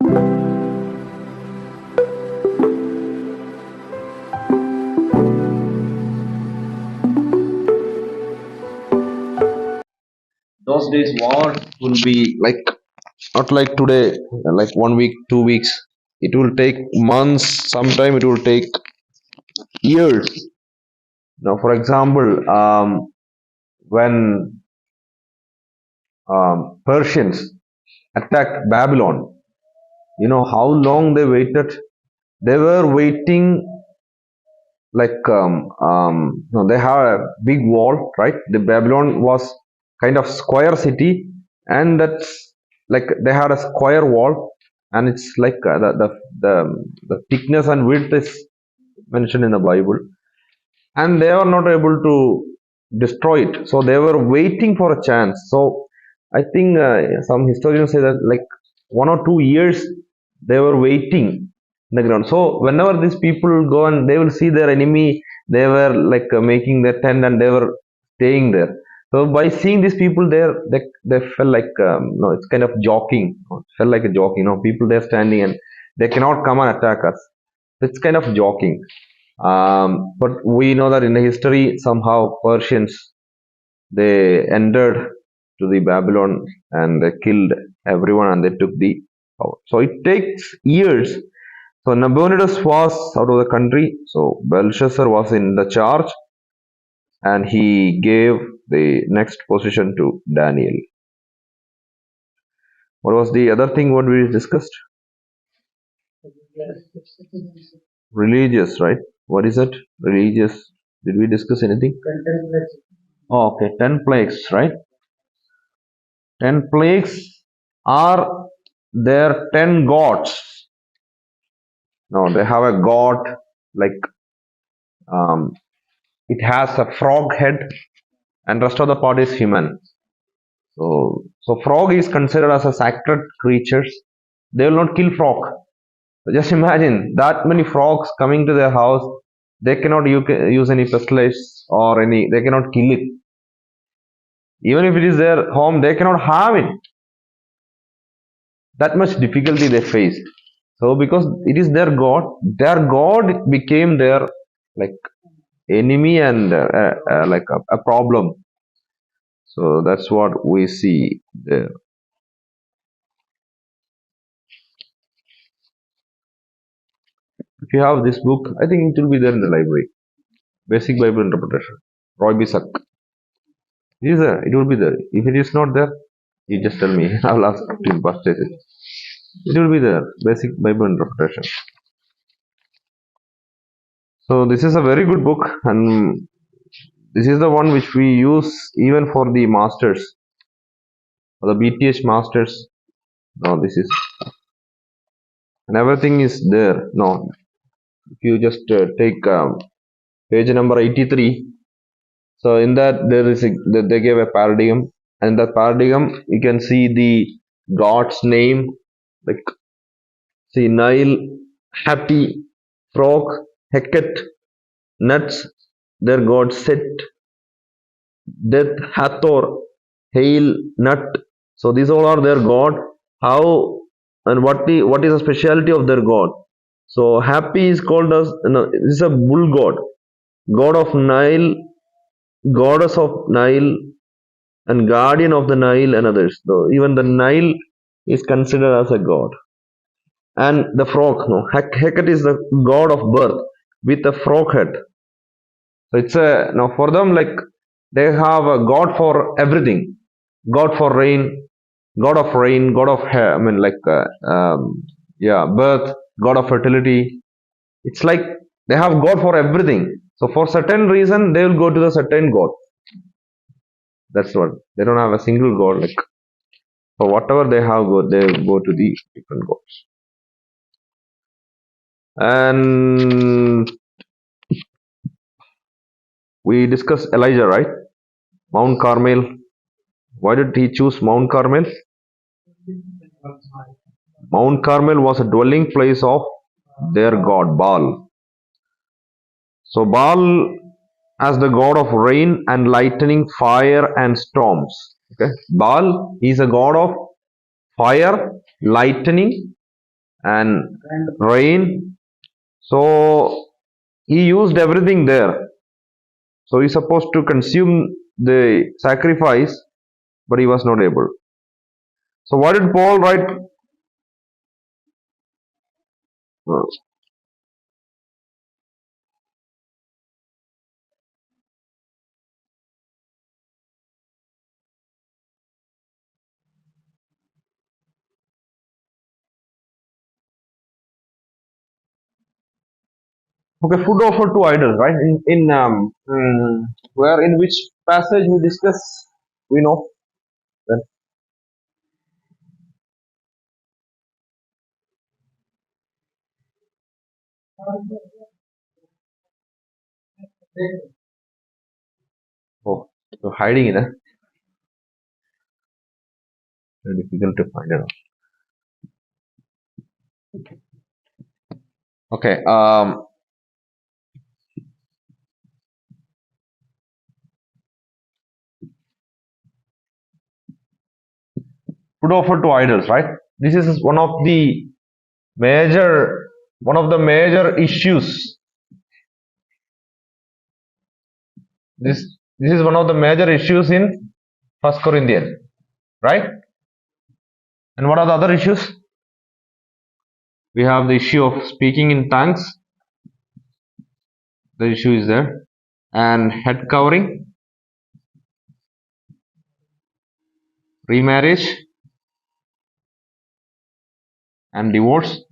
Those days wars will be like not like today, like 1 week, 2 weeks. It will take months. Sometime it will take years. Now, for example, when Persians attacked Babylon, you know how long they waited. They were waiting like no, they have a big wall, right? The Babylon was kind of square city, and that's like they had a square wall, and it's like the thickness and width is mentioned in the Bible, and they were not able to destroy it. So they were waiting for a chance. So I think some historians say that like 1 or 2 years they were waiting in the ground. So whenever these people go and they will see their enemy, they were like making their tent and they were staying there. So by seeing these people there, they felt like no, it's kind of joking. It felt like a joke. You know, people they're standing and they cannot come and attack us. It's kind of joking. But we know that in the history somehow Persians they entered to the Babylon and they killed everyone and they took the power. So it takes years. So Nabonidus was out of the country. So Belshazzar was in the charge and he gave the next position to Daniel. What was the other thing what we discussed? Religious, right? What is it? Religious. Did we discuss anything? Oh, okay, 10 plagues, right? 10 plagues are their 10 gods. No, they have a god like um, it has a frog head and rest of the part is human. So frog is considered as a sacred creatures. They will not kill frog. Just imagine that many frogs coming to their house. They cannot use any pestilence or any. They cannot kill it. Even if it is their home, they cannot harm it. That much difficulty they face. So because it is their god became their like enemy and like a problem. So that's what we see there. If you have this book, I think it will be there in the library. Basic Bible Interpretation. Roy B. Suck. It is there. It will be there. If it is not there, you just tell me. I will ask to purchase it. It will be there. Basic Bible Interpretation. So this is a very good book, and this is the one which we use even for the masters, for the BTH masters. No, this is, and everything is there. No, if you just take page number 83. So in that there is they gave a paradigm, and that paradigm you can see the God's name, like see Nile, Happy, Frog, Hecate, Nuts, their god Set, Death, Hathor, Hail, Nut. So these all are their god. How and what is the speciality of their god? So Happy is called as this is a bull god, god of Nile, goddess of Nile, and guardian of the Nile and others. So even the Nile is considered as a god. And the frog, no, Hecate is the god of birth with a frog head. So it's a now for them like they have a god for everything, god for rain, god of rain, god of hair. I mean like birth, god of fertility. It's like they have god for everything. So for certain reason they will go to the certain god. That's what they don't have a single god like for whatever they have they go to the different gods. And we discussed Elijah, right? Mount Carmel. Why did he choose Mount Carmel? Mount Carmel was a dwelling place of their god Baal. So Baal as the god of rain and lightning, fire and storms. Okay, Baal is a god of fire, lightning, and rain. So he used everything there. So he's supposed to consume the sacrifice, but he was not able. So what did Paul write? Okay, food offered to idols, right? Where in which passage we discuss, we know. Well, oh, so hiding in a very difficult to find it out. Okay, food offered to idols, right? This is major, one of the major issues. This is one of the major issues in First Corinthians, right? And what are the other issues? We have the issue of speaking in tongues. The issue is there, and head covering, remarriage, and divorce.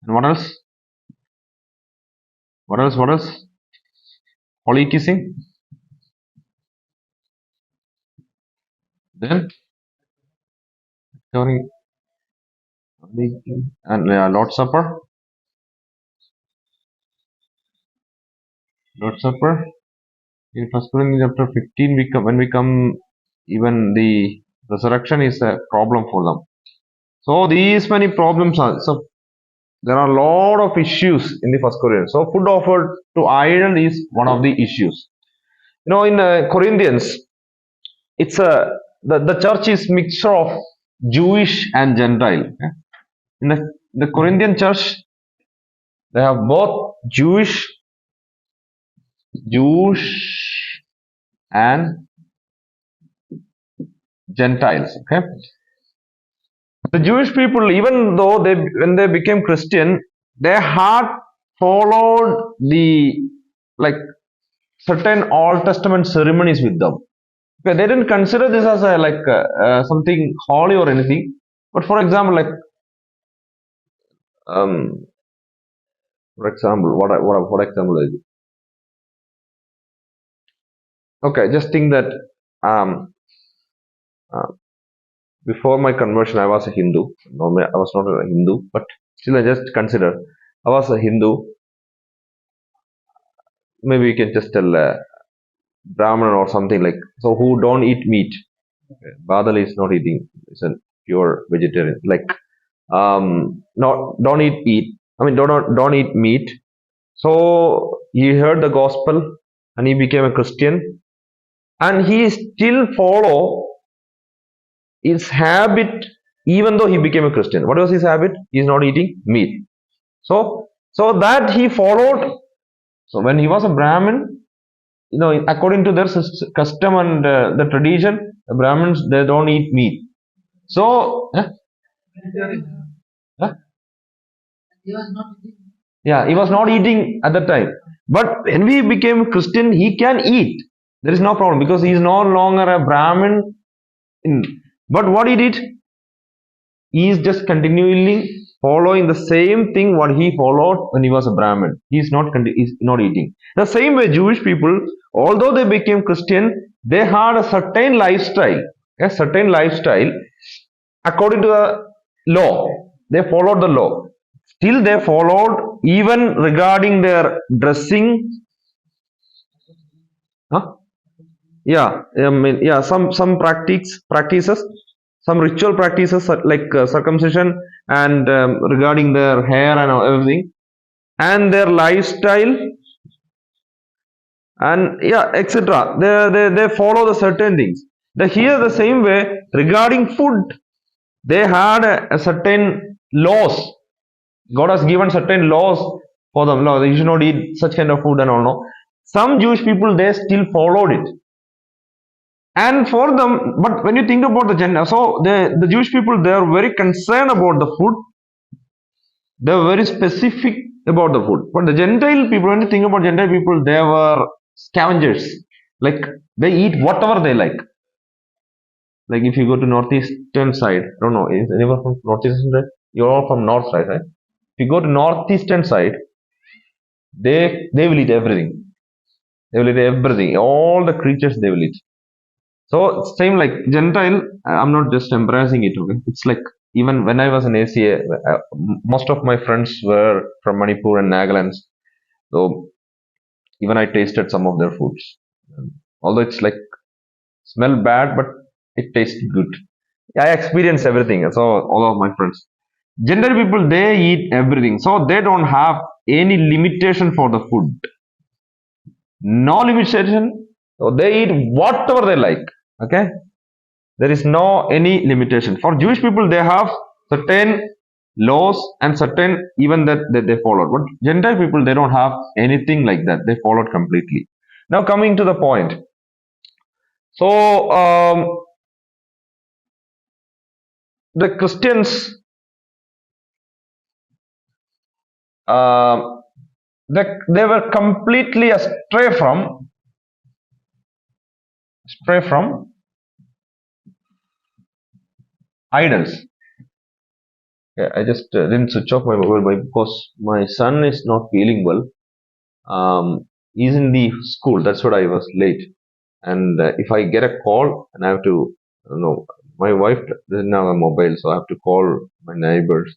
And what else? What else? What else? Holy kissing. Then covering and Lord's Supper. Lord's Supper. In First Corinthians chapter 15, when we come, even the resurrection is a problem for them. So these many problems are, so there are a lot of issues in the First Corinthians. So food offered to idol is one of the issues. You know, in Corinthians, it's the church is mixture of Jewish and Gentile. Okay? In the Corinthian church, they have both Jewish and Gentiles. Okay, the Jewish people, even though when they became Christian, their heart followed the like certain Old Testament ceremonies with them. Okay, they didn't consider this as something holy or anything. But for example, what example is it? Okay, just think that before my conversion, I was a Hindu. No, I was not a Hindu, but still, I just consider I was a Hindu. Maybe we can just tell Brahman or something like so who don't eat meat. Okay. Badal is not eating; it's a pure vegetarian. Like not don't eat. I mean, don't eat meat. So he heard the gospel and he became a Christian, and he still follow his habit even though he became a Christian. What was his habit? He is not eating meat. So that he followed. So when he was a Brahmin, you know, according to their custom and the tradition, the Brahmins they don't eat meat. So yeah, he was not eating at that time. But when we became Christian, he can eat. There is no problem because he is no longer a Brahmin. But what he did, he is just continually following the same thing what he followed when he was a Brahmin. He is not eating. The same way Jewish people, although they became Christian, they had a certain lifestyle. According to the law. They followed the law. Still they followed even regarding their dressing. Huh? Yeah, I mean, yeah, some practices, some ritual practices like circumcision and regarding their hair and everything, and their lifestyle, and yeah, etc. They follow the certain things. Here the same way regarding food, they had a certain laws. God has given certain laws for them. No, you should not eat such kind of food and all. No, some Jewish people they still followed it, and for them. But when you think about the Gentile, so the Jewish people they are very concerned about the food. They were very specific about the food. But the Gentile people, when you think about Gentile people, they were scavengers. Like they eat whatever they like. Like if you go to northeastern side, I don't know, is anyone from northeastern side? You're all from north side, right? If you go to northeastern side, they will eat everything. They will eat everything. All the creatures they will eat. So same like Gentile. I'm not just embracing it. Okay, it's like even when I was in ACA, most of my friends were from Manipur and Nagaland. So even I tasted some of their foods. Although it's like smell bad, but it tastes good. I experienced everything. So all of my friends. Gentile people they eat everything. So they don't have any limitation for the food. No limitation. So they eat whatever they like. Okay. There is no any limitation. For Jewish people, they have certain laws and certain even that they followed. But Gentile people, they don't have anything like that. They followed completely. Now coming to the point. So the Christians, they were completely astray from idols. Yeah, I just didn't switch off my mobile because my son is not feeling well. He's in the school. That's what I was late. And if I get a call and I have to, my wife doesn't have a mobile, so I have to call my neighbors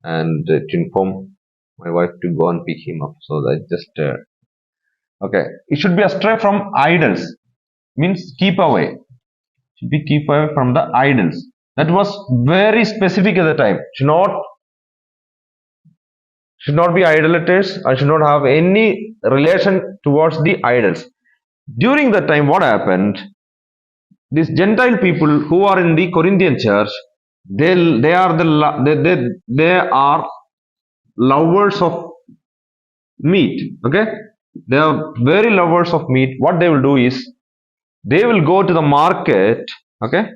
and to inform my wife to go and pick him up. So that just okay. It should be astray from idols. Means keep away. Should be keep away from the idols. That was very specific at the time. Should not be idolaters. I should not have any relation towards the idols. During that time, what happened? These Gentile people who are in the Corinthian church, they are lovers of meat. Okay, they are very lovers of meat. What they will do is they will go to the market. Okay,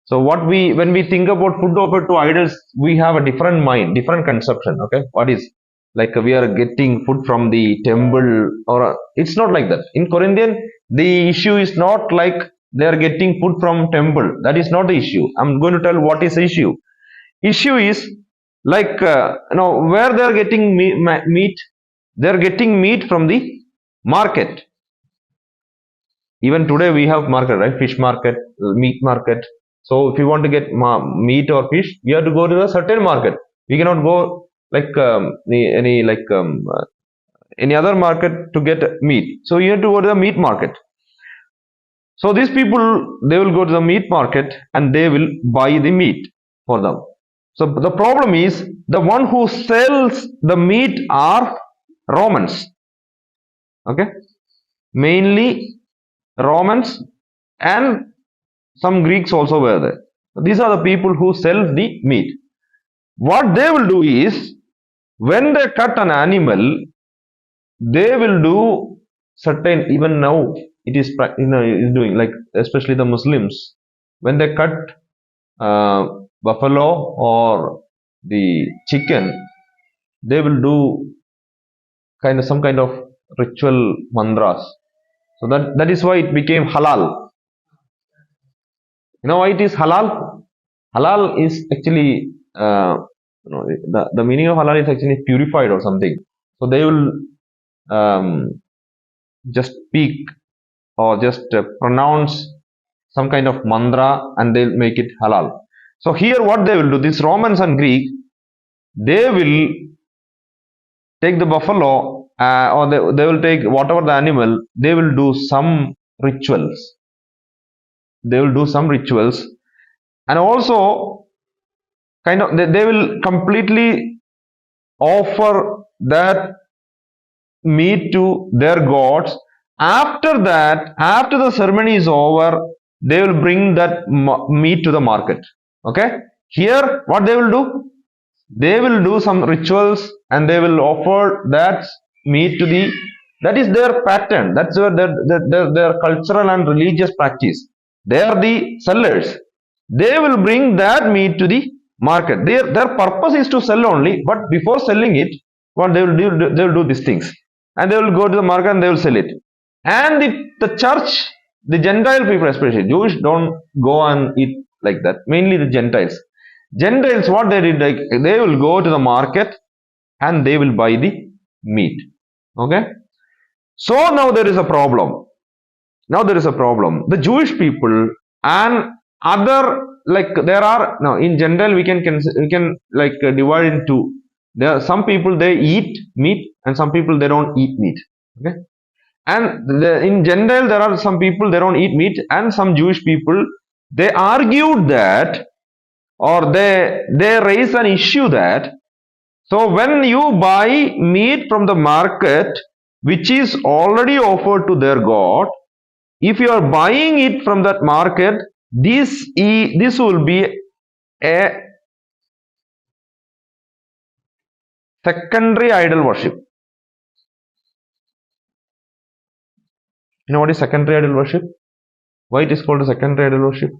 so when we think about food offered to idols, we have a different mind, different conception. Okay, what is like we are getting food from the temple, or it's not like that. In Corinthian, the issue is not like they are getting food from temple. That is not the issue. I'm going to tell what is the issue. Issue is like where they are getting meat. They are getting meat from the market. Even today we have market, right? Fish market, meat market. So if you want to get meat or fish, you have to go to a certain market. We cannot go like any other market to get meat. So you have to go to the meat market. So these people, they will go to the meat market and they will buy the meat for them. So the problem is the one who sells the meat are Romans. Okay, mainly Romans and some Greeks also were there. These are the people who sell the meat. What they will do is, when they cut an animal, they will do certain, even now it is doing, like especially the Muslims, when they cut buffalo or the chicken, they will do some kind of ritual mantras. So that is why it became halal. You know why it is halal? Halal is actually the meaning of halal is actually purified or something. So they will just speak or just pronounce some kind of mantra and they'll make it halal. So here what they will do, these Romans and Greek, they will take the buffalo or they will take whatever the animal, they will do some rituals. They will do some rituals, and also they will completely offer that meat to their gods. After that, after the ceremony is over, they will bring that meat to the market. Okay, here what they will do, they will do some rituals and they will offer that meat to the, that is their pattern, that's their cultural and religious practice. They are the sellers. They will bring that meat to the market. Their purpose is to sell only, but before selling it, what they will do these things, and they will go to the market and they will sell it. And the church, the Gentile people especially, Jewish don't go and eat like that, mainly the Gentiles, what they did, like they will go to the market and they will buy the meat. Okay, so now there is a problem. Now there is a problem. The Jewish people and other, like there are now in general we can like divide into, there are some people they eat meat and some people they don't eat meat. Okay, and in general there are some people they don't eat meat, and some Jewish people they argued that, or they raise an issue that, so when you buy meat from the market which is already offered to their god, if you are buying it from that market, this will be a secondary idol worship. You know what is secondary idol worship? Why it is called a secondary idol worship?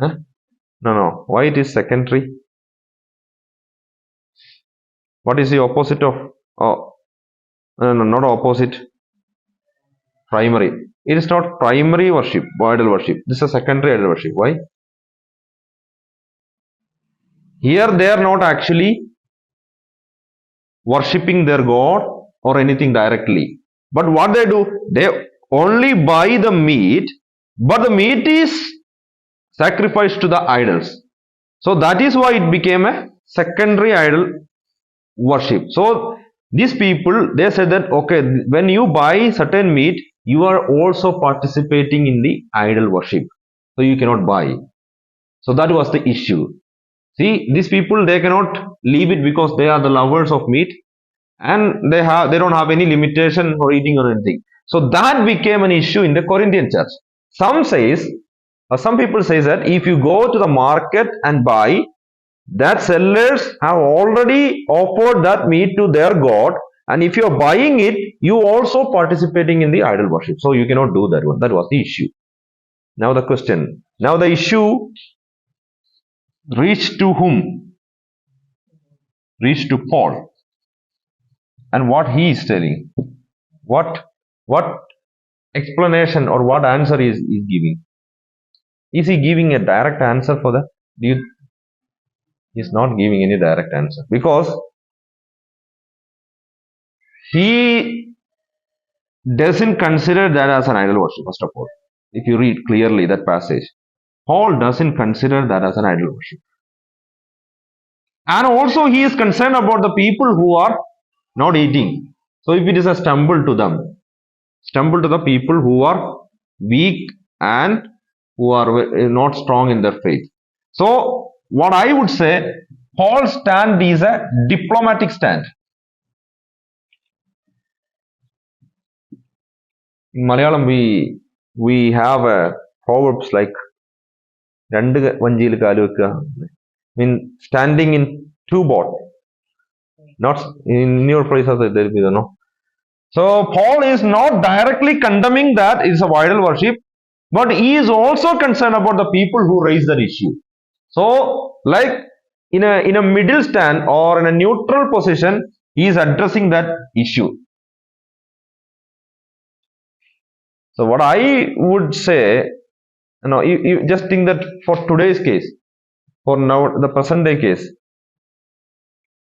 Huh? No. Why it is secondary? What is the opposite of? Oh, no, not opposite. Primary. It is not primary worship, idol worship. This is a secondary idol worship. Why? Here they are not actually worshipping their god or anything directly. But what they do, they only buy the meat, but the meat is sacrificed to the idols. So that is why it became a secondary idol worship. So these people, they said that, okay, when you buy certain meat, you are also participating in the idol worship. So you cannot buy. So that was the issue. See, these people, they cannot leave it because they are the lovers of meat, and they don't have any limitation for eating or anything. So that became an issue in the Corinthian church. Some people say that if you go to the market and buy, that sellers have already offered that meat to their god, and if you are buying it, you also participating in the idol worship. So you cannot do that one. That was the issue. Now the question. Now the issue reached to whom? Reached to Paul. And what he is telling, what explanation or what answer is giving? Is he giving a direct answer for that? He's not giving any direct answer, because he doesn't consider that as an idol worship. First of all, if you read clearly that passage, Paul doesn't consider that as an idol worship. And also he is concerned about the people who are not eating. So if it is a stumble to them, stumble to the people who are weak and who are not strong in their faith. So what I would say, Paul's stand is a diplomatic stand. In Malayalam, we have proverbs like mean standing in two boat. Not in your place also there will be no. So Paul is not directly condemning that it's a idol worship, but he is also concerned about the people who raise that issue. So, like in a middle stand or in a neutral position, he is addressing that issue. So what I would say, you just think that for today's case, for now the present day case,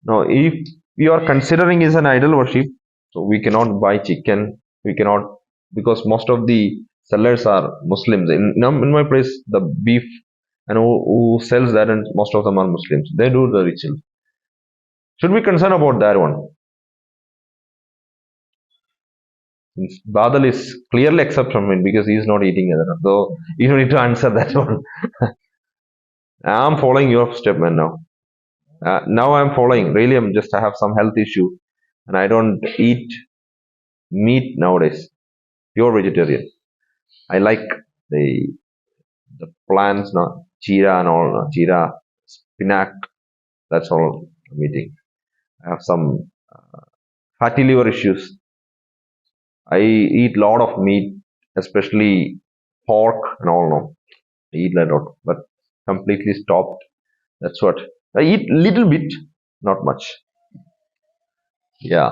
now if we are considering is an idol worship, so we cannot buy chicken, we cannot, because most of the sellers are Muslims. In my place, the beef, and who sells that, and most of them are Muslims. They do the ritual. Should we concern about that one? Badal is clearly except from it because he is not eating it. So you don't need to answer that one. I'm following your statement now. Now I'm following. Really, I have some health issue, and I don't eat meat nowadays. Pure vegetarian. I like the plants, Chira and all, Chira, spinach. That's all I'm eating. I have some fatty liver issues. I eat lot of meat, especially pork and all. No, I eat a lot, but completely stopped. That's what I eat. Little bit, not much. Yeah.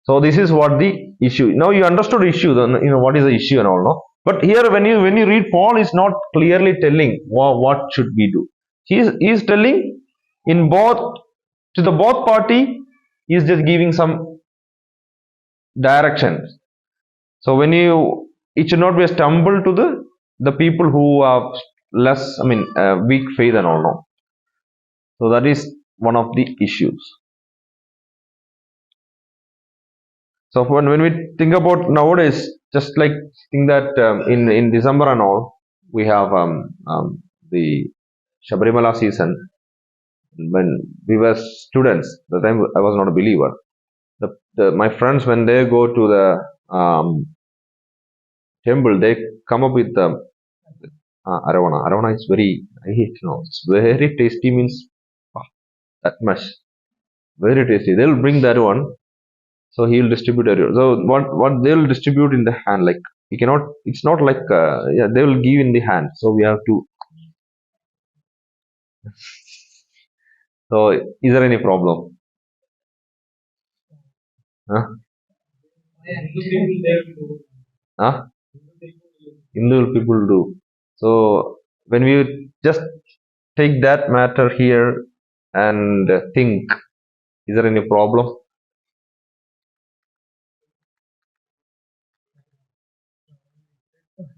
So this is what the issue. Now you understood issue. Then you know what is the issue and all. No. But here, when you read, Paul is not clearly telling what should we do. He is telling in both to the both party. He is just giving some direction. So when you, it should not be a stumble to the people who have less, I mean, weak faith and all. No. So that is one of the issues. So when we think about nowadays, just like think that in December and all, we have the Shabarimala season. When we were students, the time I was not a believer. My friends, when they go to the temple, they come up with the aravana. Aravana is very, I hate, no, it's very tasty. Means that much, very tasty. They'll bring that one. So he will distribute it. So what they will distribute in the hand, like you cannot. It's not like yeah, they will give in the hand. So we have to. So is there any problem? Huh? Huh? Hindu people do. So when we just take that matter here and think, is there any problem?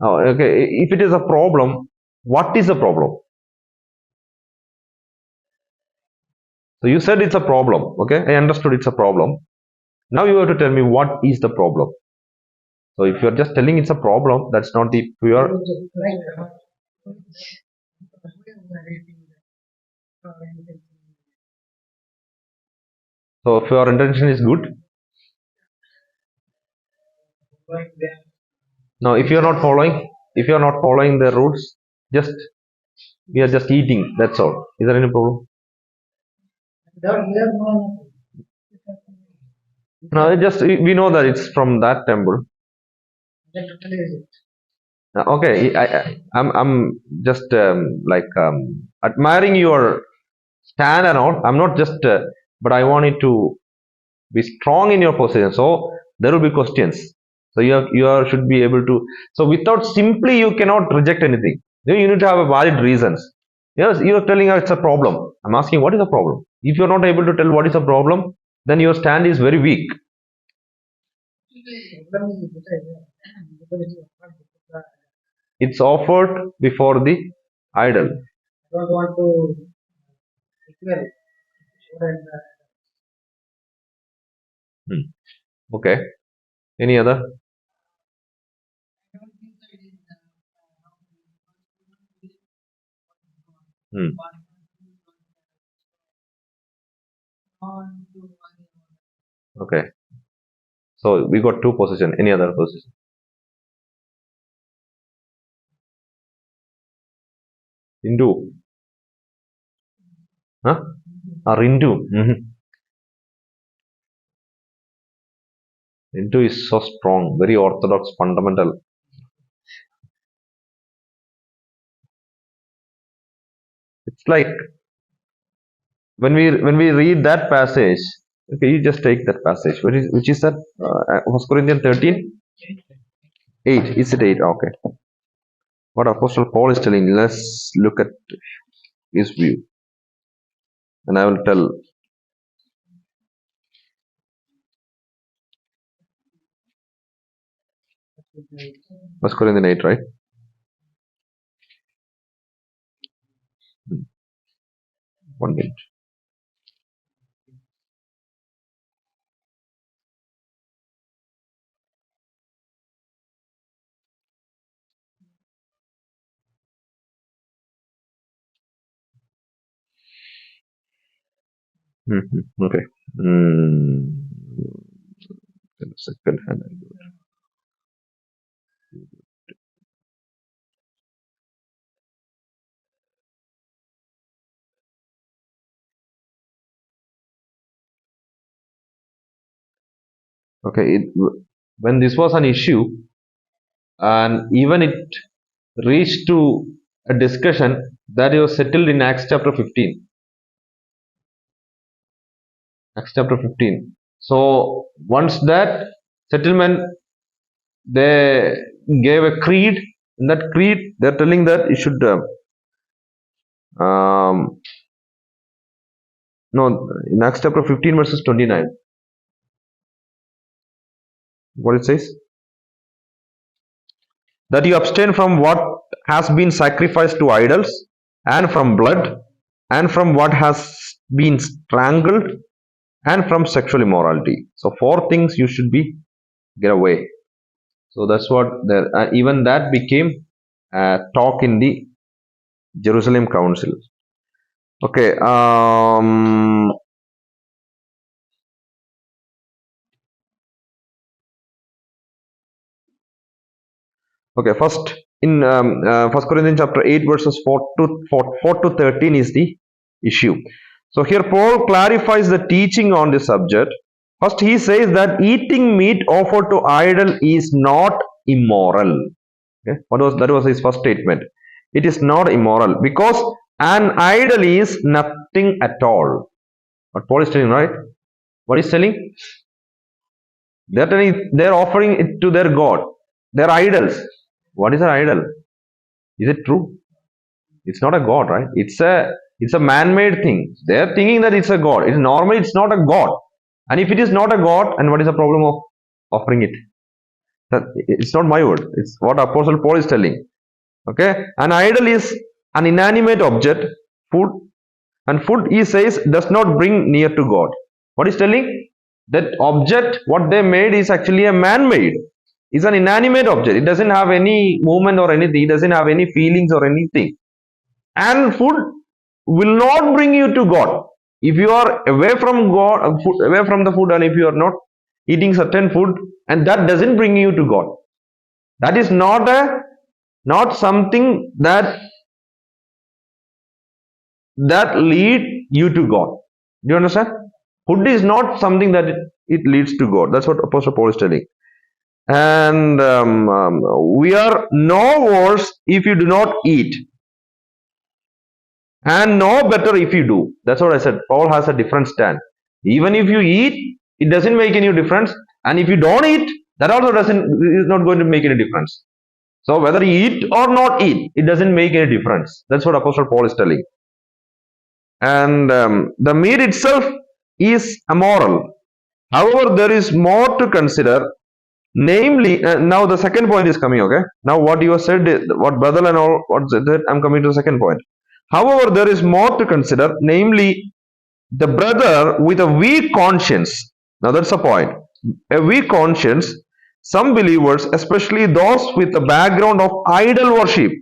Oh, okay. If it is a problem, what is the problem? So you said it's a problem. Okay, I understood it's a problem. Now you have to tell me what is the problem. So if you're just telling it's a problem, that's not the pure. So if your intention is good, now if you're not following the rules, just we are just eating. That's all. Is there any problem? No, it just we know that it's from that temple. Okay, I'm just like admiring your stand and all. I'm not just, but I want it to be strong in your position. So there will be questions. So should be able to. So without simply you cannot reject anything. You need to have a valid reasons. Yes, you're telling us it's a problem. I'm asking what is the problem. If you're not able to tell what is the problem, then your stand is very weak. It's offered before the idol. Hmm. Okay. Any other? Hmm. Okay. So we got two position. Any other position? Hindu. Huh? Or Hindu. Hindu is so strong, very orthodox, fundamental. It's like when we read that passage. Okay, you just take that passage. Which is that? 1 Corinthians 13, 8. Is it 8? Okay. What Apostle Paul is telling. Let's look at his view, and I will tell. 1 Corinthians 8, right? Hmm. 1 minute. Okay. Mm. Second hand. Okay, when this was an issue, and even it reached to a discussion that was settled in Acts chapter 15. Acts chapter 15. So once that settlement, they gave a creed. In that creed, they're telling that you should um, no, in Acts chapter 15 verses 29. What it says? That you abstain from what has been sacrificed to idols, and from blood, and from what has been strangled, and from sexual immorality. So four things you should be get away. So that's what even that became talk in the Jerusalem Council. Okay. Okay. First, in First Corinthians chapter 8 verses 4 to 13 is the issue. So here Paul clarifies the teaching on the subject. First, he says that eating meat offered to idol is not immoral. Okay, that was his first statement. It is not immoral because an idol is nothing at all. What Paul is telling, right? What is telling? They're offering it to their god. They're idols. What is an idol? Is it true? It's not a god, right? It's a man-made thing. They're thinking that it's a god. It's normally it's not a god. And if it is not a god, and what is the problem of offering it? That it's not my word. It's what Apostle Paul is telling. Okay, an idol is an inanimate object, food, and food, he says, does not bring near to God. What is telling? That object, what they made, is actually a man-made. It's an inanimate object. It doesn't have any movement or anything. It doesn't have any feelings or anything. And food will not bring you to God. If you are away from God, away from the food, and if you are not eating certain food, and that doesn't bring you to God, that is not something that lead you to God. Do you understand? Food is not something that it leads to God. That's what Apostle Paul is telling. And we are no worse if you do not eat, and no better if you do. That's what I said. Paul has a different stand. Even if you eat, it doesn't make any difference. And if you don't eat, that also is not going to make any difference. So whether you eat or not eat, it doesn't make any difference. That's what Apostle Paul is telling. And the meat itself is immoral. However, there is more to consider. Namely, now the second point is coming. Okay, now what you have said, what brother and all, what said, I'm coming to the second point. However, there is more to consider. Namely, the brother with a weak conscience. Now that's the point. A weak conscience. Some believers, especially those with a background of idol worship,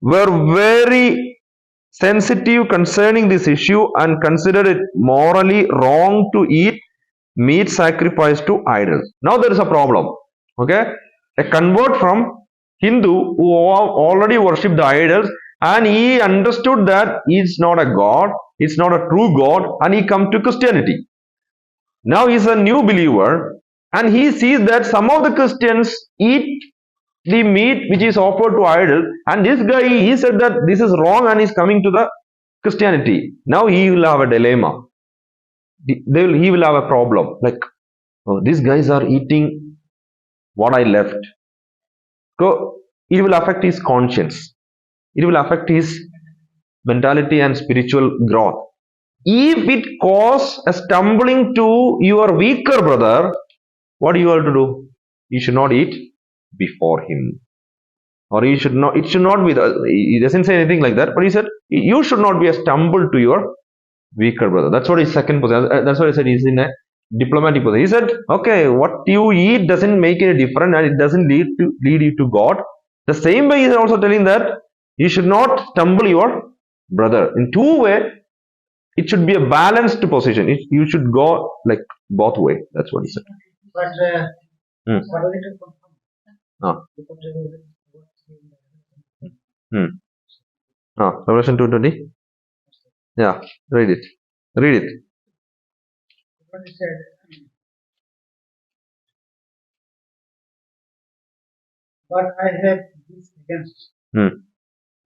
were very sensitive concerning this issue and considered it morally wrong to eat meat sacrificed to idols. Now there is a problem. Okay, a convert from Hindu who already worshipped the idols, and he understood that it's not a god, it's not a true god, and he come to Christianity. Now he's a new believer, and he sees that some of the Christians eat the meat which is offered to idol, and this guy, he said that this is wrong, and he's coming to the Christianity. Now he will have a dilemma. He will have a problem. Like, oh, these guys are eating what I left. So it will affect his conscience. It will affect his mentality and spiritual growth. If it cause a stumbling to your weaker brother, what do you have to do? You should not eat before him. Or you should not, it should not be, he doesn't say anything like that, but he said, you should not be a stumble to your weaker brother. That's what his second position. That's what I said. He's in a diplomatic position. He said, okay, what you eat doesn't make any difference, and it doesn't lead you to God. The same way he is also telling that you should not stumble your brother. In two way, it should be a balanced position. You should go like both way. That's what he said. But what will it come from? Revelation 2:20. Yeah, read it. Read it. What he said, But I have this against Hmm.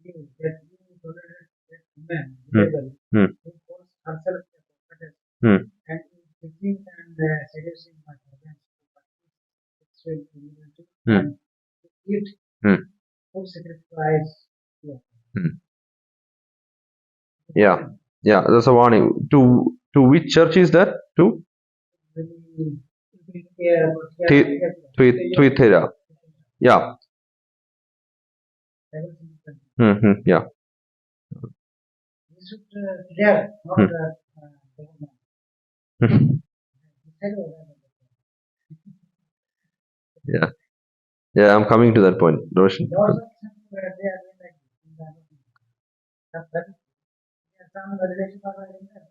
you that you tolerate that woman, Hmm. Bible, Hmm. who calls herself a prophetess Hmm. and is teaching and seducing my parents to practice sexual immorality Hmm. and to eat Hmm. food sacrifice to her. Hmm. Yeah. Yeah. That's a warning. To which church is that? To Really, care about Thi- Thyatira. Yeah. Yeah. we should clear, not Hmm. government. Yeah. Yeah. I'm coming to that point, Roshan. Lots of things where they are doing like this in the other thing. That is some relation are like that.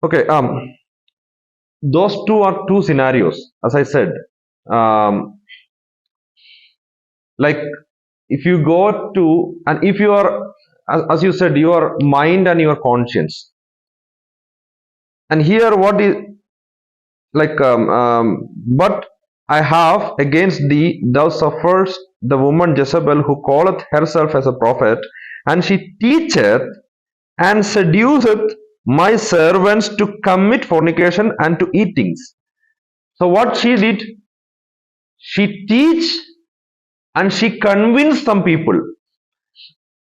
Okay. Those two are two scenarios, as I said. Um, like if you go to, and if you are, as you said, your mind and your conscience, and here what is like but I have against thee, thou sufferest the woman Jezebel, who calleth herself as a prophet, and she teacheth and seduceth my servants to commit fornication and to eat things. So what she did, she teach and she convinced some people,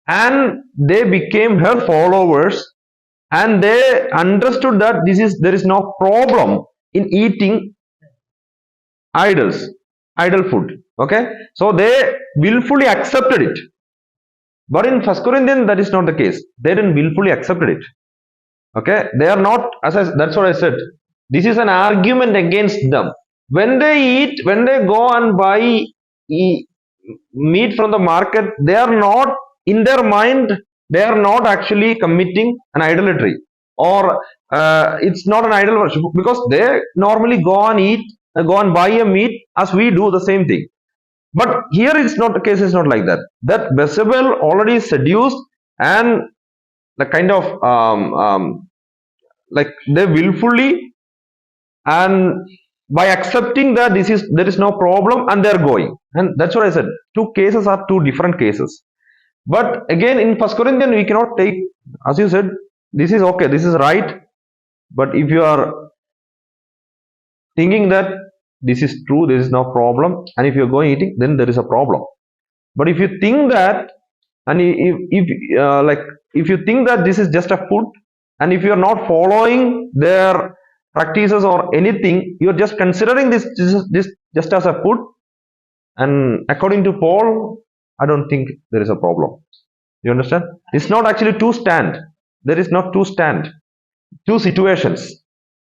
and they became her followers, and they understood that there is no problem in eating idols, idol food. Okay, so they willfully accepted it. But in First Corinthians, that is not the case. They didn't willfully accepted it. Okay, they are not. That's what I said. This is an argument against them. When they eat, when they go and buy meat from the market, they are not in their mind. They are not actually committing an idolatry, or it's not an idol worship, because they normally go and eat, go and buy a meat as we do the same thing. But here it's not the case. Is not like that. That Jezebel already seduced, and the kind of like they willfully, and by accepting that there is no problem, and they're going, and that's what I said. Two cases are two different cases. But again, in First Corinthians, we cannot take, as you said, this is okay, this is right. But if you are thinking that this is true, there is no problem, and if you're going eating, then there is a problem. But if you think that, and like if you think that this is just a food, and if you are not following their practices or anything, you're just considering this just as a food, and according to Paul, I don't think there is a problem. You understand? It's not actually two stand. There is not two stand. Two situations.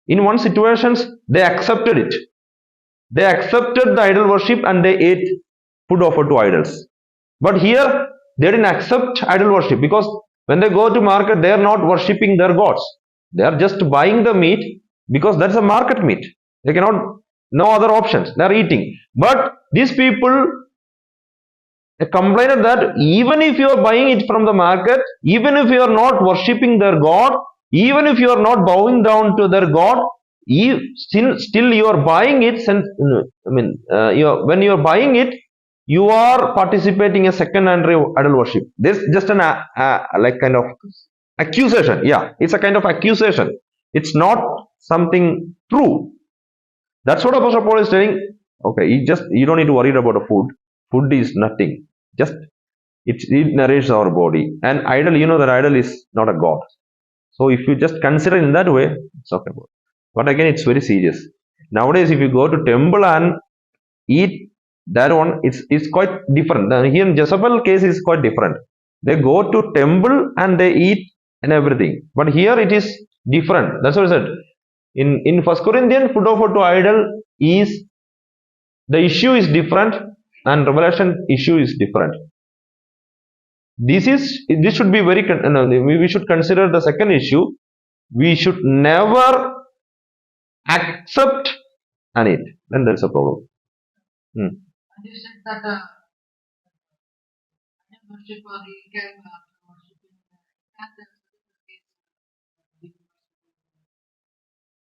In one situations, they accepted it. They accepted the idol worship and they ate food offered to idols. But here, they didn't accept idol worship, because when they go to market, they are not worshipping their gods. They are just buying the meat because that's a market meat. They cannot, no other options. They are eating. But these people complained that even if you are buying it from the market, even if you are not worshipping their God, even if you are not bowing down to their God, still you are buying it. Since I mean, when you are buying it, you are participating in secondary idol worship. This just an like kind of accusation. Yeah, it's a kind of accusation. It's not something true. That's what Apostle Paul is saying. Okay, you don't need to worry about the food. Food is nothing. Just it nourishes our body. And idol, you know that idol is not a god. So if you just consider in that way, it's okay. But again, it's very serious. Nowadays, if you go to temple and eat that one, it's quite different. Here in Jezebel case is quite different. They go to temple and they eat and everything. But here it is different. That's what I said. In First Corinthians, food offered to idol is, the issue is different, and Revelation issue is different. This should be very no, we should consider the second issue. We should never accept and eat. Then there's a problem. And you said that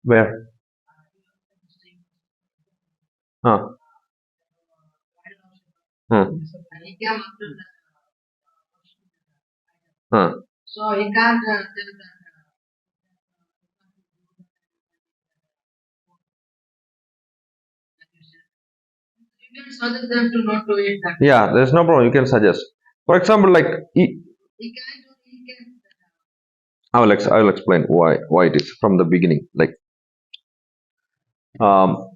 Where? Huh. Huh. Huh. Yeah, there's no problem. You can suggest. For example, like I will explain why it is from the beginning. Like um,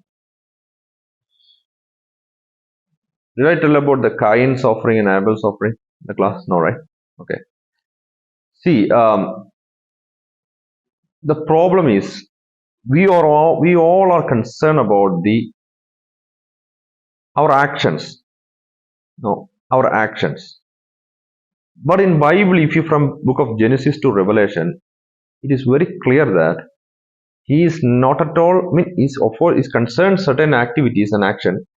did I tell about the Cain's offering and Abel's offering in the class? No, right? Okay. See, the problem is we all are concerned about the our actions. No, our actions. But in Bible, if you from book of Genesis to Revelation, it is very clear that he is not at all. I mean, is concerned certain activities and action.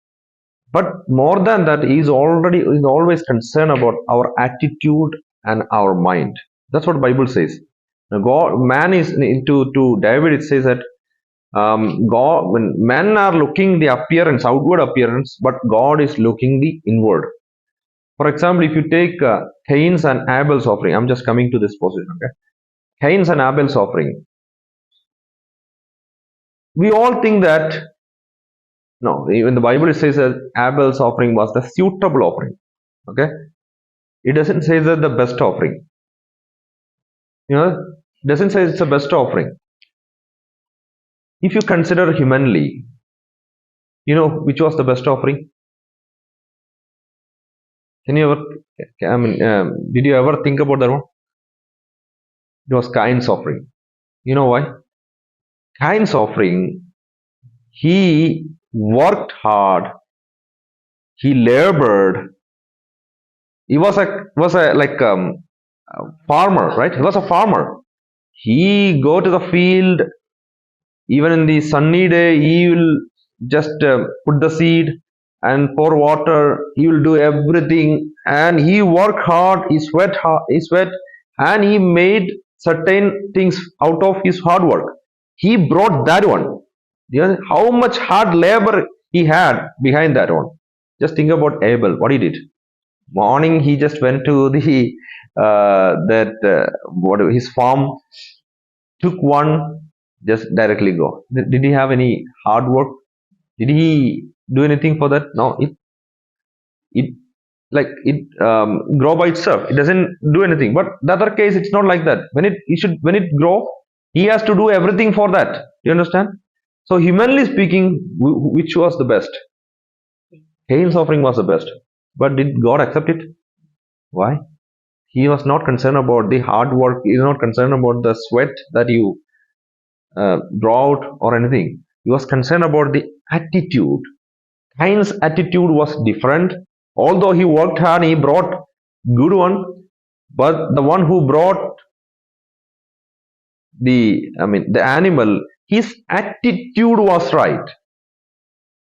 But more than that, he is always concerned about our attitude and our mind. That's what Bible says. Now, God, man is into to David. It says that God, when men are looking the appearance, outward appearance, but God is looking the inward. For example, if you take Cain's and Abel's offering, I'm just coming to this position. Okay, Cain's and Abel's offering. We all think that no, even the Bible says that Abel's offering was the suitable offering. Okay, it doesn't say that the best offering. It doesn't say it's the best offering. If you consider humanly, which was the best offering? Can you ever? I mean, did you ever think about that one? It was Cain's offering. You know why? Cain's offering. He worked hard. He labored. He was a like farmer, right? He was a farmer. He go to the field. Even in the sunny day, he will just put the seed and pour water. He will do everything, and he worked hard. He sweat, and he made certain things out of his hard work. He brought that one. How much hard labor he had behind that one. Just think about Abel. What he did. Morning, he just went to the that what his farm, took one, just directly go. Did he have any hard work? Did he do anything for that? No, it like it grow by itself. It doesn't do anything. But the other case, it's not like that. When it grow, he has to do everything for that. You understand? So humanly speaking, which was the best? Cain's offering was the best. But did God accept it? Why? He was not concerned about the hard work. He is not concerned about the sweat that you draw out or anything. He was concerned about the attitude. Cain's attitude was different. Although he worked hard, he brought good one, but the one who brought the animal, his attitude was right.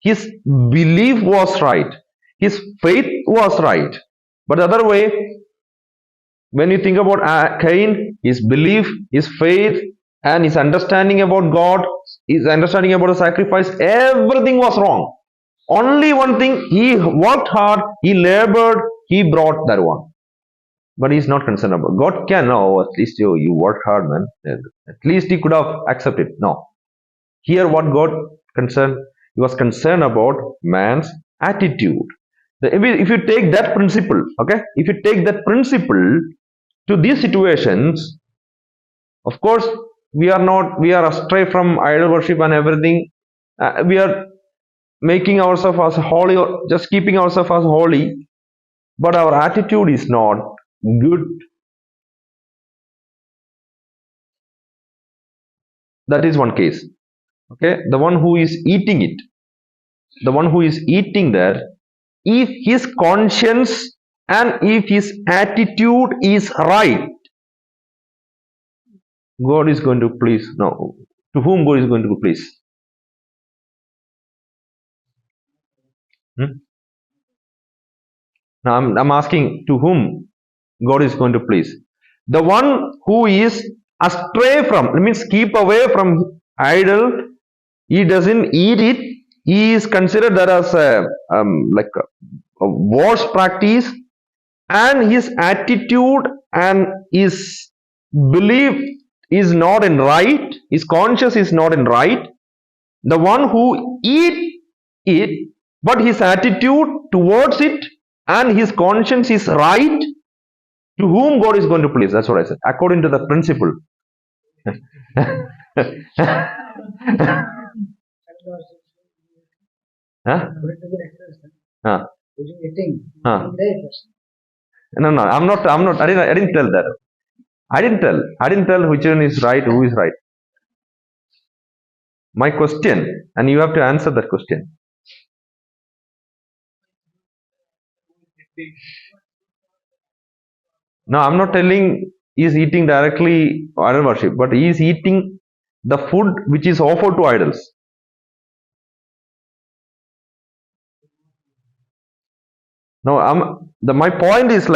His belief was right. His faith was right. But the other way, when you think about Cain, his belief, his faith, and his understanding about God, his understanding about the sacrifice, everything was wrong. Only one thing, he worked hard, he labored, he brought that one. But he's not concerned about. God can, no, at least you worked hard, man. At least he could have accepted. No. Here, what God concerned, he was concerned about man's attitude. If you take that principle, okay, if you take that principle to these situations, of course, we are astray from idol worship and everything. We are making ourselves as holy, or just keeping ourselves as holy, but our attitude is not good. That is one case. Okay, the one who is eating it, the one who is eating that, if his conscience and if his attitude is right, God is going to please. No, to whom God is going to please? Hmm? Now I'm asking, to whom God is going to please. The one who is astray from, means keep away from idol, he doesn't eat it, he is considered that as a worse practice, and his attitude and his belief is not in right, his conscience is not in right. The one who eat it, but his attitude towards it and his conscience is right, to whom God is going to please. That's what I said, according to the principle. Huh? Huh? Huh? No, no, I'm not. I didn't tell that. I didn't tell which one is right, who is right. My question, and you have to answer that question. No, I'm not telling he is eating directly idol worship, but he is eating the food which is offered to idols. No, my point is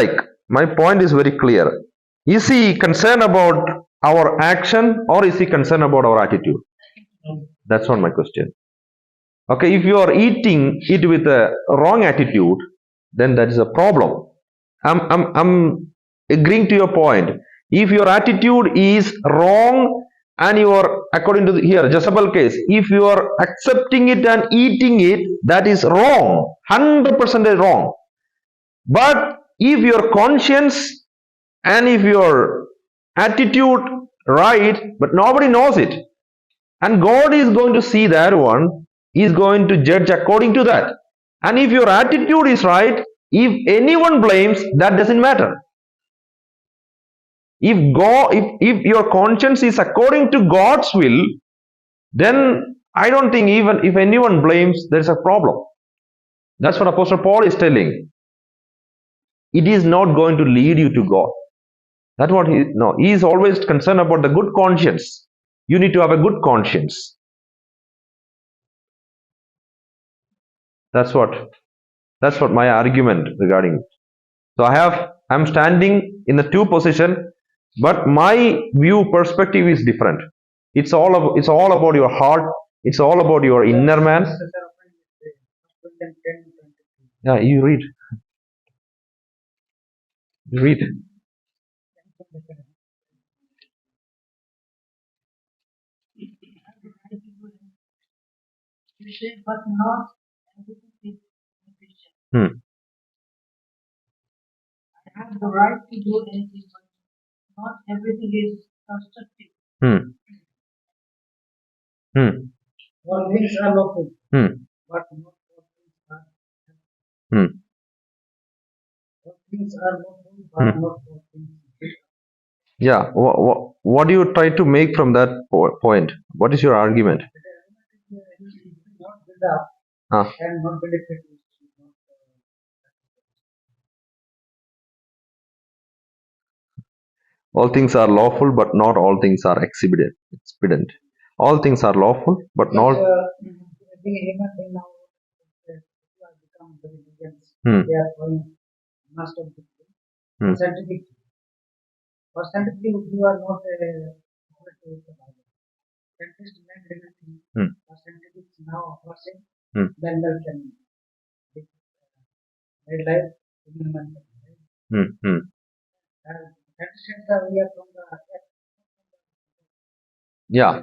very clear. Is he concerned about our action, or is he concerned about our attitude? That's not my question. Okay, if you are eating it with a wrong attitude, then that is a problem. I'm agreeing to your point. If your attitude is wrong and you are, according to here Jezebel case, if you are accepting it and eating it, that is wrong, 100% wrong. But if your conscience and if your attitude right, but nobody knows it, and God is going to see that one, is going to judge according to that. And if your attitude is right, if anyone blames, that doesn't matter. If your conscience is according to God's will, then I don't think even if anyone blames, there's a problem. That's what Apostle Paul is telling. It is not going to lead you to God. That's what he is always concerned about the good conscience. You need to have a good conscience. That's what my argument regarding it. So I'm standing in the two position, but my view perspective is different. It's all about your heart. It's all about your inner man. Yeah, you read. Read. But not everything is beneficial. I have the right to do anything, but not everything is constructive. All things are lawful, but not all things are. All things are lawful, but not all things. Yeah. What do you try to make from that point? What is your argument? Not build up and not benefit. All things are lawful, but not all things are expedient. All things are lawful, but not. Being a human being now, people have become very brilliant. They are going master of the scientific. For scientifically, you are not able to the Bible. Scientists make everything. For scientifics now, person, then they can make life in human being. Scientists are here from the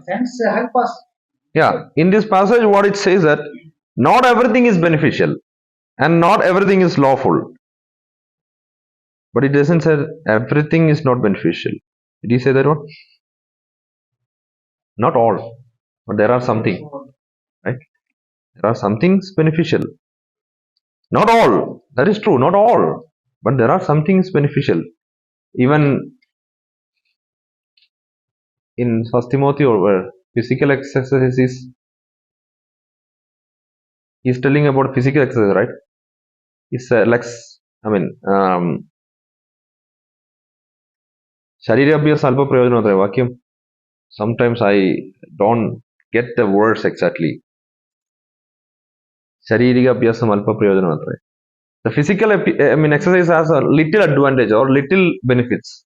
science help us. Yeah, in this passage, what it says that not everything is beneficial and not everything is lawful. But it doesn't say everything is not beneficial. Did he say that one? Not all, but there are something, right? There are some things beneficial. Not all. That is true. Not all, but there are some things beneficial. Even in 1 Timothy, where physical exercise he's telling about physical exercise, right? It's ശരീരാഭ്യാസം അല്പ പ്രയോജനം അത്രേ വാക്യം. Sometimes I don't get the words exactly. ശാരീരിക അഭ്യാസം അല്പ പ്രയോജനം അത്രേ. The physical, exercise has a little advantage or little benefits,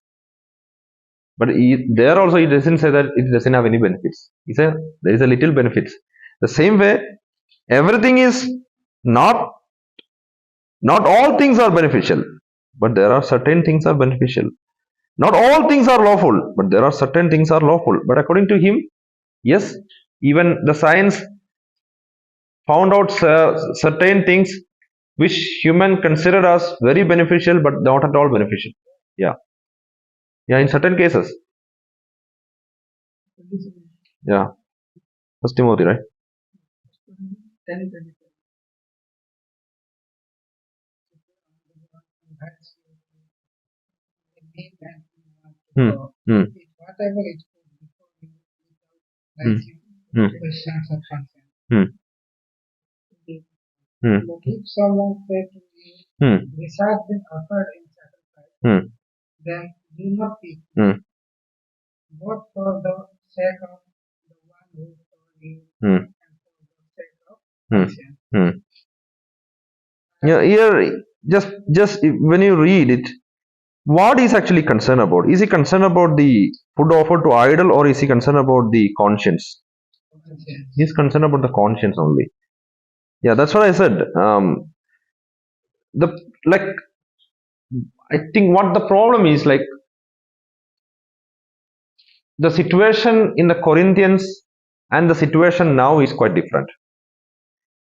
but there also it doesn't say that it doesn't have any benefits. There is a little benefits. The same way, everything is not not all things are beneficial, but there are certain things are beneficial. Not all things are lawful, but there are certain things are lawful. But according to him, yes, even the science found out certain things which human consider as very beneficial, but not at all beneficial. Yeah, yeah, in certain cases. Yeah, First Timothy, right? 10:25. Hmm. Hmm. Whatever it was before we Hmm. like Hmm. questions or concerns. Hmm. Hmm. If someone said to me, Hmm. this has been offered in sacrifice, Hmm. then do not eat, Hmm. both for the sake of the one who told you Hmm. and for the sake of Hmm. conscience. Hmm. Yeah, here just when you read it, what is actually concerned about? Is he concerned about the food offered to idol, or is he concerned about the conscience? Conscience. He's concerned about the conscience only. Yeah, that's what I said. The like, I think what the problem is, like, the situation in the Corinthians and the situation now is quite different.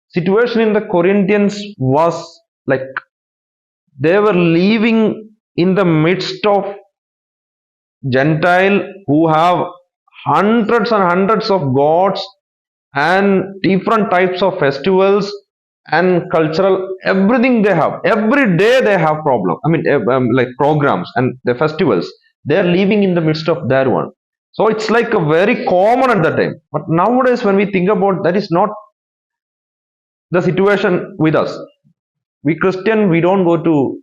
Situation in the Corinthians was like they were living in the midst of Gentile who have hundreds and hundreds of gods and different types of festivals and cultural everything. They have every day they have problem, like programs and the festivals. They're living in the midst of that one, so it's like a very common at that time. But nowadays when we think about, that is not the situation with us. We Christian, we don't go to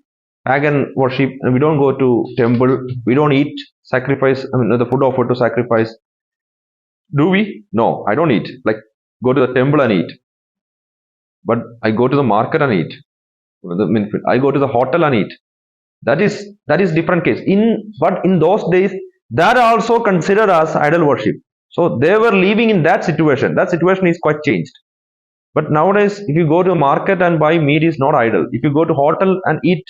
pagan worship, and we don't go to temple, we don't eat sacrifice, the food offered to sacrifice. Do we? No, I don't eat, like, go to the temple and eat. But I go to the market and eat. I go to the hotel and eat. That is different case. But in those days, that also considered as idol worship. So they were living in that situation. That situation is quite changed. But nowadays, if you go to a market and buy meat, is not idol. If you go to hotel and eat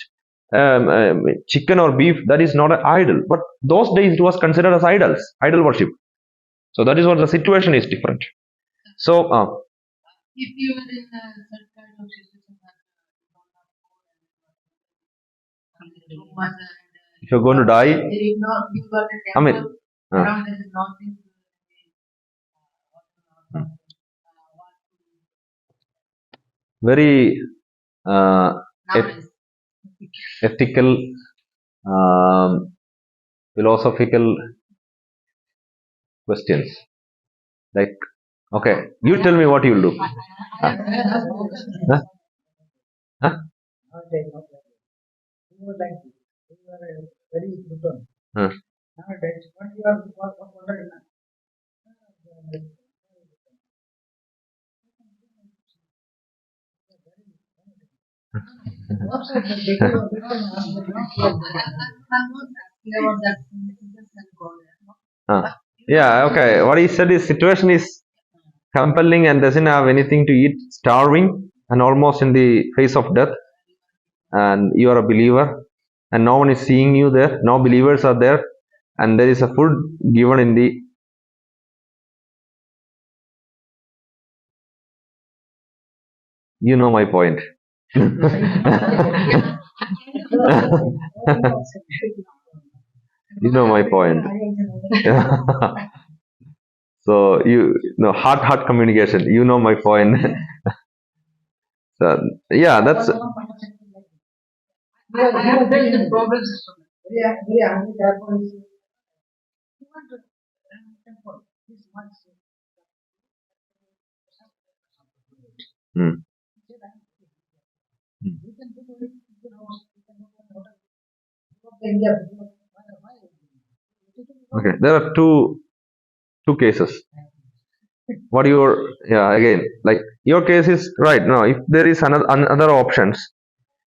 chicken or beef, that is not an idol. But those days it was considered as idol worship. So that is what the situation is different. So If you were in such kind of situation that you don't have food and too much if you're going to die, there is no, you got a I mean, temple around, there is nothing very nowadays. ethical, philosophical questions. Like, okay, you tell me what you'll do. Huh? Huh? You were like this. You were a very good one. Huh? Nowadays, what you are wondering now? Yeah, okay. What he said is situation is compelling and doesn't have anything to eat, starving and almost in the face of death, and you are a believer and no one is seeing you there, no believers are there, and there is a food given in the you know my point. You know my point. So you know, heart communication, you know my point. So yeah, that's The problem system. Very angry therefore is you want to temple this much. Hmm. You can do it, you can host, you can go to India. Okay, there are two cases. What your, yeah, again, like your case is right now. If there is another options,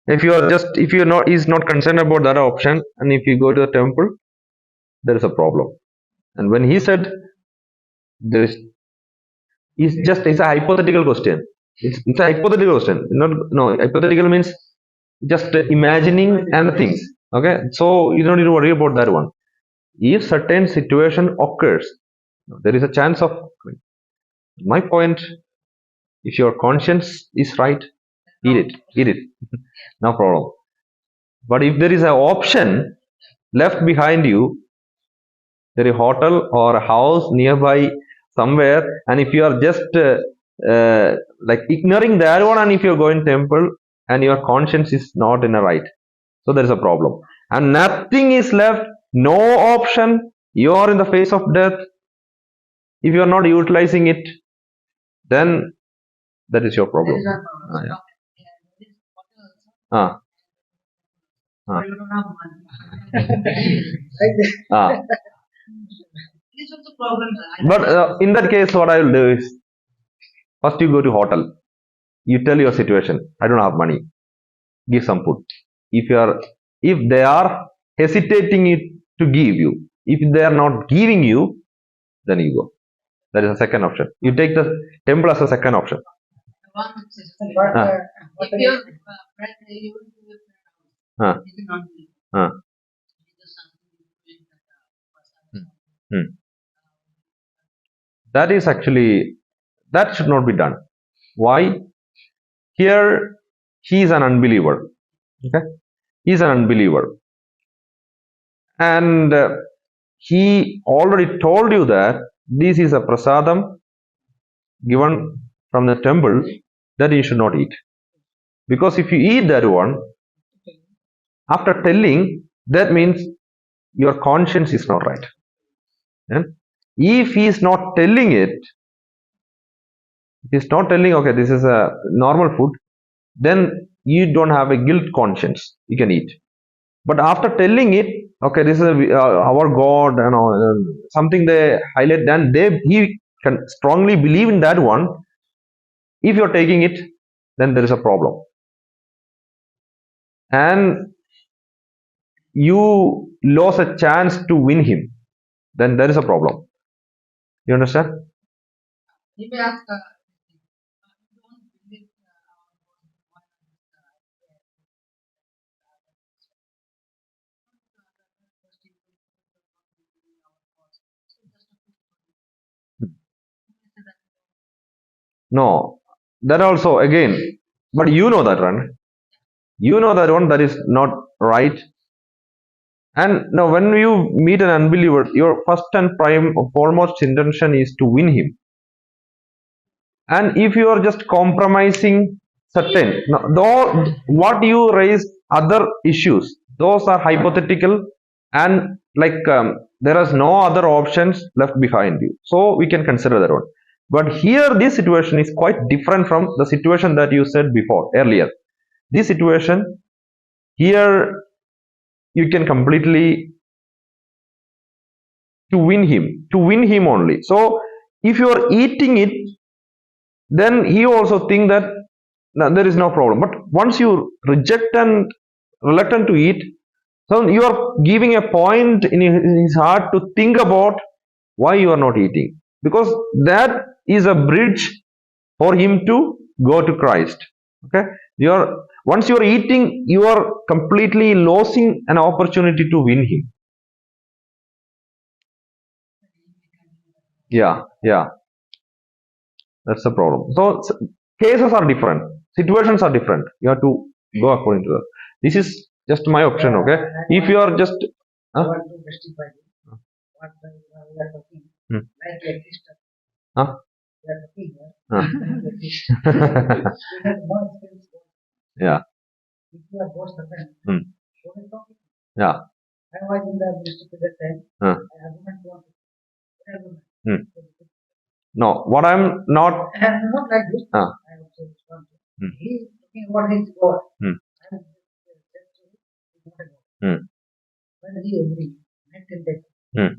if you're not is not concerned about that option, and if you go to the temple, there is a problem. And when he said there is, it's a hypothetical question. It's a hypothetical question. Not no hypothetical means just imagining and things. Okay, so you don't need to worry about that one. If certain situation occurs, there is a chance of. My point: if your conscience is right, eat it, no problem. But if there is an option left behind you, there is a hotel or a house nearby somewhere, and if you are just like ignoring that one, and if you're going temple and your conscience is not in a right, so there is a problem, and nothing is left, no option, you are in the face of death. If you are not utilizing it, then that is your problem. Yeah. Ah, ah. Ah. But in that case, what I will do is first you go to hotel. You tell your situation. I don't have money. Give some food. If they are hesitating it to give you, if they are not giving you, then you go. That is a second option. You take the temple as a second option. Ah. Ah. Ah. Hmm. That is actually, that should not be done. Why? Here he is an unbeliever. Okay, he is an unbeliever, and he already told you that this is a prasadam given from the temple that you should not eat, because if you eat that one after telling, that means your conscience is not right. And if he is not telling it, if he is not telling, okay, this is a normal food, then you don't have a guilt conscience, you can eat. But after telling it, okay, this is our God, something they highlight, then he can strongly believe in that one. If you're taking it, then there is a problem, and you lose a chance to win him. Then there is a problem. You understand? No, that also again, but you know that one. You know that one, that is not right. And now, when you meet an unbeliever, your first and foremost intention is to win him. And if you are just compromising certain, now, though what you raise other issues, those are hypothetical, and like there is no other options left behind you, so we can consider that one. But here, this situation is quite different from the situation that you said before earlier. This situation here, you can completely to win him only. So if you are eating it, then he also think that there is no problem. But once you reject and reluctant to eat, so you are giving a point in his heart to think about why you are not eating, because that is a bridge for him to go to Christ. Okay, once you are eating, you are completely losing an opportunity to win him. Yeah, that's the problem. So cases are different, situations are different. You have to go according to that. This is just my option. Okay, if you are just I want to justify what we are talking, like a Christian. We are talking here. Yeah. If you are both certain, what is talking? Yeah. I was in the ministry at that time. I argument wanted. No, what I'm not. I am not like this. I am also responsible. He is talking about his God. I am when he agreed, I can take it.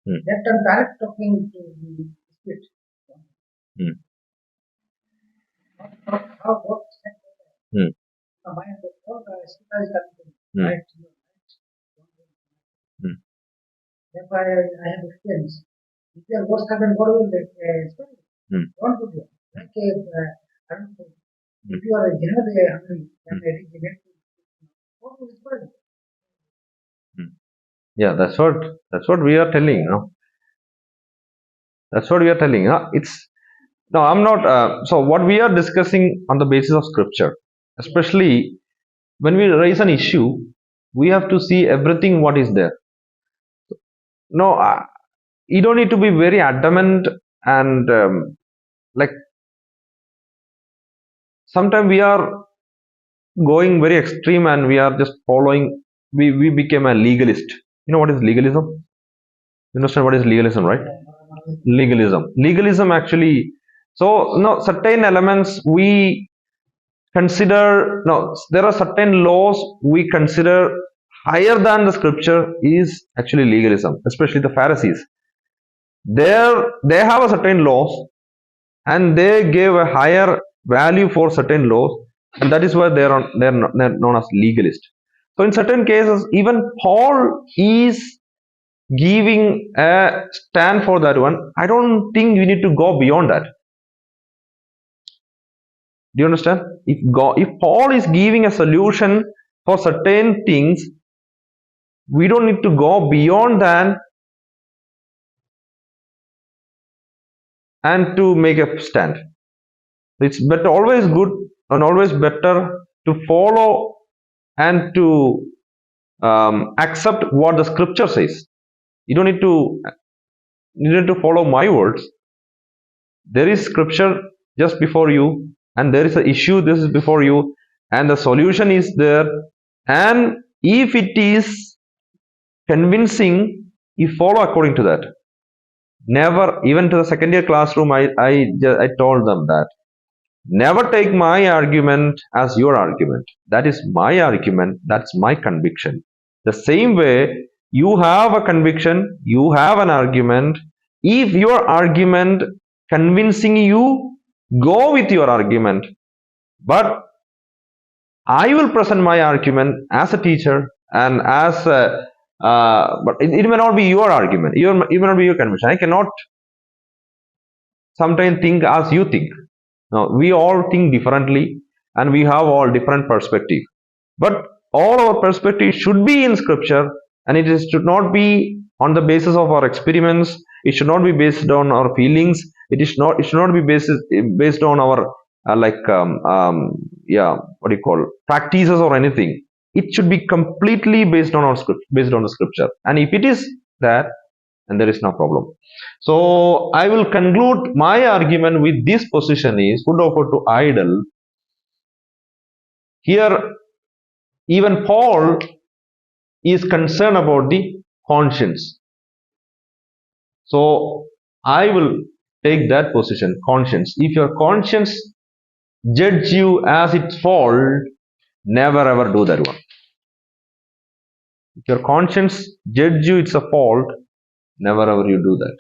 That I'm direct talking to the it. Hmm. How what Hmm. the mind of all the exercise coming Hmm. right. Hmm. Therefore, I have experience. If you are what's happened, what will the story? Hmm. Don't do that. Like I don't know. Hmm. If you are generally hungry, then it is the next. What will spoil? Hmm. Yeah, that's what we are telling. That's what we are telling. It's no, I'm not. So what we are discussing on the basis of scripture, especially when we raise an issue, we have to see everything what is there. No, you don't need to be very adamant and like sometimes we are going very extreme and we are just following. We became a legalist. You know what is legalism? You understand what is legalism, right? Legalism actually. So no, certain elements we consider, no, there are certain laws we consider higher than the scripture is actually legalism, especially the Pharisees. They have a certain laws and they gave a higher value for certain laws, and that is why they're known as legalist. So in certain cases, even Paul is giving a stand for that one. I don't think we need to go beyond that. Do you understand? If Paul is giving a solution for certain things, we don't need to go beyond that and to make a stand. It's better, always good and always better to follow and to accept what the scripture says. You don't need to follow my words. There is scripture just before you, and there is an issue this is before you, and the solution is there. And if it is convincing, you follow according to that. Never, even to the second year classroom, I told them that never take my argument as your argument. That is my argument. That's my conviction. The same way, you have a conviction, you have an argument. If your argument convincing you, go with your argument. But I will present my argument as a teacher and as a, but it may not be your argument. It may not be your conviction. I cannot sometimes think as you think. Now, we all think differently and we have all different perspective. But all our perspective should be in scripture, and should not be on the basis of our experiments. It should not be based on our feelings. It should not be based on our what do you call practices or anything. It should be completely based on our script, based on the scripture. And if it is that, then there is no problem. So I will conclude my argument with this position is food offered to idol. Here, even Paul is concerned about the conscience. So I will take that position, conscience. If your conscience judge you as its fault, never ever do that one. If your conscience judge you it's a fault, never ever you do that.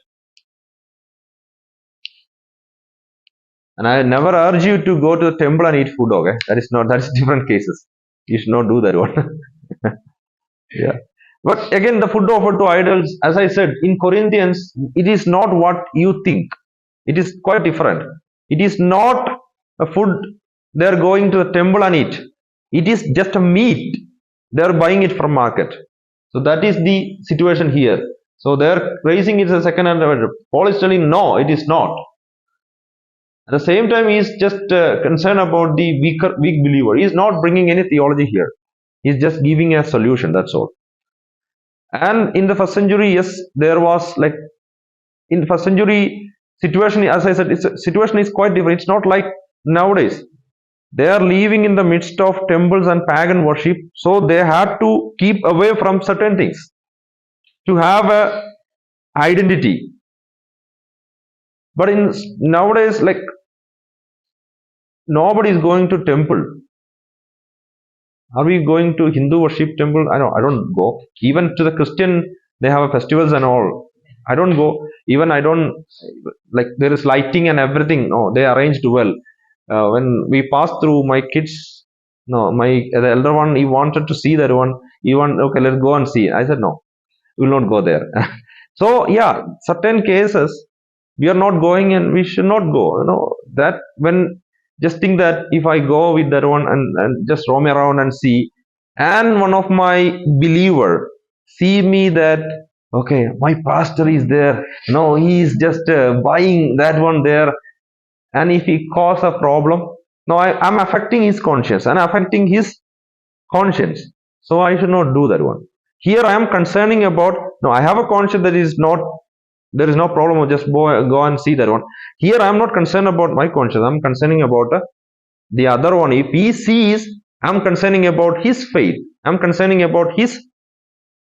And I never urge you to go to the temple and eat food, okay? That's different cases. You should not do that one. Yeah. But again, the food offered to idols, as I said, in Corinthians, it is not what you think. It is quite different. It is not a food they are going to the temple and eat. It is just a meat. They are buying it from market. So that is the situation here. So they are raising it as a second hand. Paul is telling no, it is not. At the same time, he is just concerned about the weak believer. He is not bringing any theology here. He is just giving a solution. That's all. And in the first century, yes, there was like in the first century situation. As I said, situation is quite different. It's not like nowadays. They are living in the midst of temples and pagan worship, so they had to keep away from certain things to have a identity. But in nowadays, like nobody is going to temple. Are we going to Hindu worship temple? I don't go. Even to the Christian, they have festivals and all. I don't go. Even I don't like there is lighting and everything. No, they arranged well. When we passed through, my kids, no, the elder one, he wanted to see that one. He want okay, let's go and see. I said no, we will not go there. So yeah, certain cases we are not going and we should not go. That when just think that if I go with that one and just roam around and see, and one of my believer see me that okay, my pastor is there. No, he is just buying that one there, and if he cause a problem, no, I'm affecting his conscience and affecting his conscience. So I should not do that one. Here I am concerning about, no, I have a conscience that is not, there is no problem of just go and see that one. Here I am not concerned about my conscience. I'm concerning about the other one. If he sees, I'm concerning about his faith. I'm concerning about his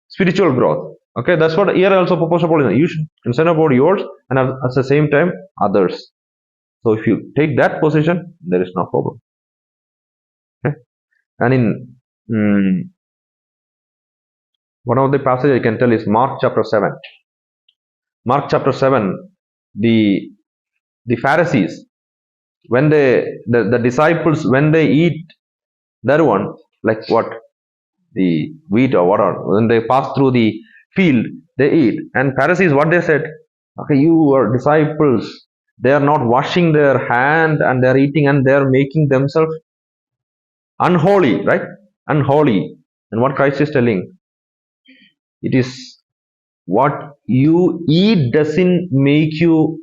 spiritual growth. Okay, that's what here also purpose of you should concern about yours and at the same time others. So if you take that position, there is no problem. Okay, and in one of the passages I can tell is Mark chapter 7. Mark chapter 7, the Pharisees, when the disciples, when they eat that one, like what? The wheat or whatever, when they pass through the field, they eat. And Pharisees, what they said, okay, you are disciples, they are not washing their hand and they are eating and they are making themselves unholy, right? Unholy. And what Christ is telling, it is what you eat doesn't make you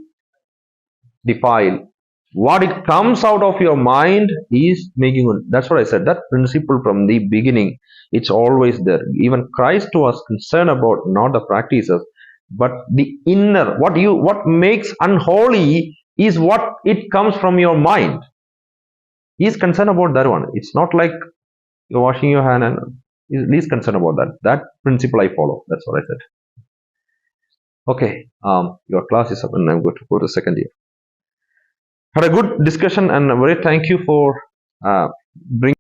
defile. What it comes out of your mind is making you. That's what I said. That principle from the beginning, it's always there. Even Christ was concerned about not the practices, but the inner. What makes unholy is what it comes from your mind. He's concerned about that one. It's not like you're washing your hand and he's concerned about that. That principle I follow. That's what I said. Okay. Your class is up and I'm going to go to second year. Had a good discussion and very thank you for bringing